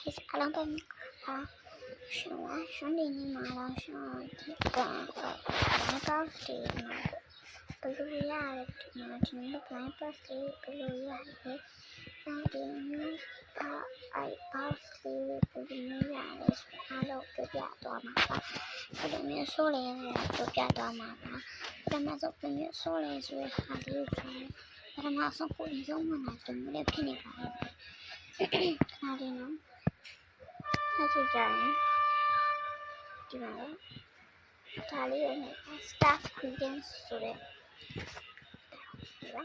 其实阿郎本啊，是我兄弟你妈老是这个来报时嘛，不如呀的嘛，听不来报时不如呀的，那点呢哎报时不如呀的，阿郎就比较多嘛吧，不如你说的就比较多嘛吧，咱们就不你说的所以还是说，咱们生活里用嘛就没得骗你吧。那点呢？那就这样，ဒီမှာဒါလေးကိုနဲ့ staff credence ဆိုတဲ့ဒီပါ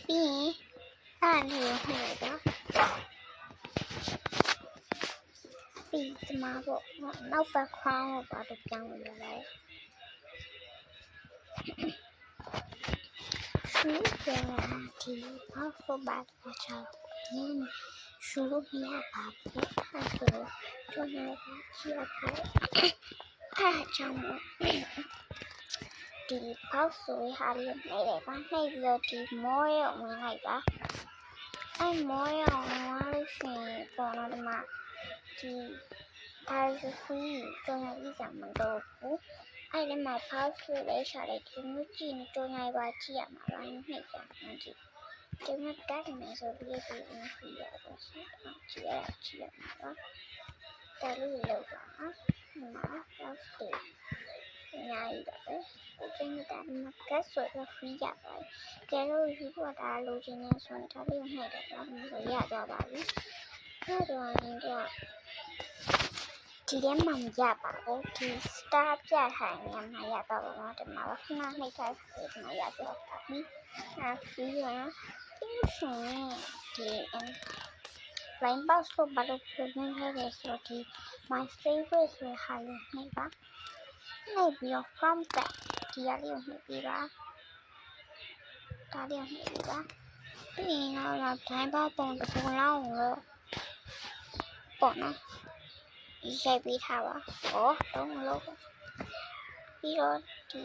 ပြီးရင်အဲ့လေးကိုနှိပ်လိုက်တော့ပြီးဒီမှာပေါ့နောက်ဘက်ခွားကိုပါတော့ပြောင်းလို့ရတယ်ရှုပ်ပြန်ဒီဘောက်ဖို့ပါတော့ချောင်းဒီရှုလို့မရပါဘူးအဲ့ဒါကျွန်တော်ကကြည့်ရခိုင်းအဲ့ကြောင့်ဒီဘောက်ဆိုရဟာလေးနှိပ်လိုက်ပါနှိပ်ပြီးတော့ဒီမောရဲ့ဝင်လိုက်ပါအဲ့မောရဲ့ဝင်သွားလို့ရှိရင်ပေါ်တော့ဒီမှာဒီဒါဆိုပြီးကျွန်တော်ဤစံမတော့ဘူးအဲ့ဒီမှာဘောက်ဆိုလေးရှာလိုက်ဒီမျိုးကြည့်နေတော့နိုင်ပါကြည့်ရမှာပါနှိပ်ကြမှာကြည့်ဒီမှာတက်နေဆိုပြီးဒီအဖီရတော့ကြည့်ရမှာပါဒါလေးလောက်ပါနော်မှာဘောက်တွေအများကြီးပါပဲကိုကျင်းတာမှာကတ်ဆိုတော့ဖီးရပါတယ်ကဲလို့ယူတော့ဒါလိုချင်နေဆိုရင်ဒါလေးကိုနှိပ်တယ်တော့ဆိုရသွားပါပြီအဲ့တော့ရင်တော့ဒီထဲမှာမရပါဘူးဒီ star ပြထိုင်နေမှာရတော့ပါတော့ဒီမှာခဏနှိပ်ထားပြီးဒီမှာရတော့ပါပြီပြီးရင်ပြီးရှင်ဒီ line box ကိုဘာလို့ပြင်ထားလဲဆိုတော့ဒီ my favorite ဆိုတဲ့ဟာလေးနှိပ်ပါနှိပ်ပြီးတော့ from back ဒီရလေးကိုနှိပ်ပြီးပါဒါလေးကိုနှိပ်ပြီးပါပြီးရင်တော့ line box ပုံတစ်ပုံလောက်ကိုပေါ့နော်ရိုက်ပေးထားပါဟောတော့မလို့ပြီးတော့ဒီ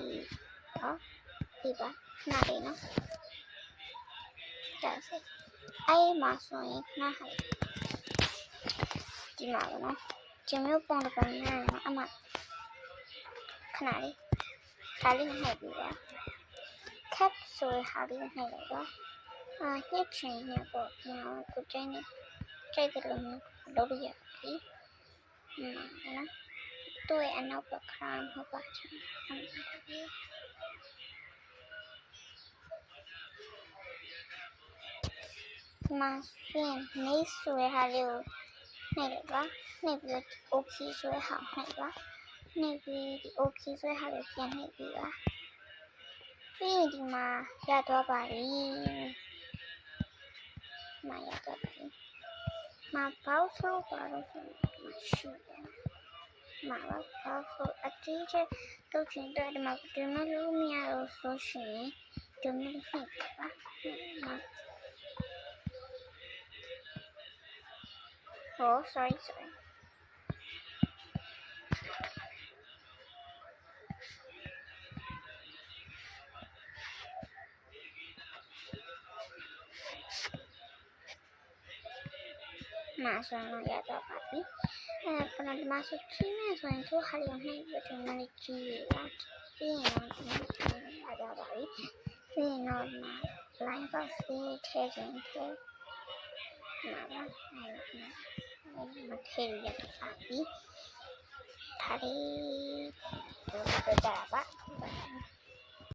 ဒီပါခဏလေးနော်ဒါဆိုအဲ့မှာဆိုရင်ခဏဟိုက်ဒီမှာပါနော်ကျမျိုးပုံတစ်ပုံရရင်အမှခဏလေးဒါလေးနှိပ်ပြီးပါ cap ဆိုရဟာလေးနှိပ်လိုက်ပါညှစ်ချင်ညပေါ့ကိုကျင်းနေကြိုက်တယ်လို့လုပ်လို့ရပြီနော်တွေ့အနောက်ဘက်ခါမဟုတ်ပါချင်မပြင်နေဆိုရဟာလေးကိုနှိပ်လိုက်ပါနှိပ်ပြီး okay ဆိုရဟာနှိပ်ပါနှိပ်ပြီး okay ဆိုရဟာလေးပြန်နှိပ်ပြီးပါပြီးရင်ဒီမှာရတော့ပါပြီမရတော့ပါဘူးမပေါ့ဆိုပါတော့မရှိတယ်မပေါ့ဆိုအတိအကျတော့ချင်တယ်ဒီမှာဒီမှာလို့မရတော့ဆိုရှင်ဒီမှာနှိပ်ပါsorry မှာဆိုရင်ရတော့ပါပြီပထမဆုံးချင်းနဲ့ဆိုရင်သူဟာလေးကိုနှိပ်ပြီးတော့လည်းကြည့်ရတာပြီးရင်တော့ရတော့ပါပြီပြီးရင်တော့ line box လေးထည့်ခြင်းထည့်မှာပါမထည့်ရပါပြီဒါလေးတော့ကြတာပါ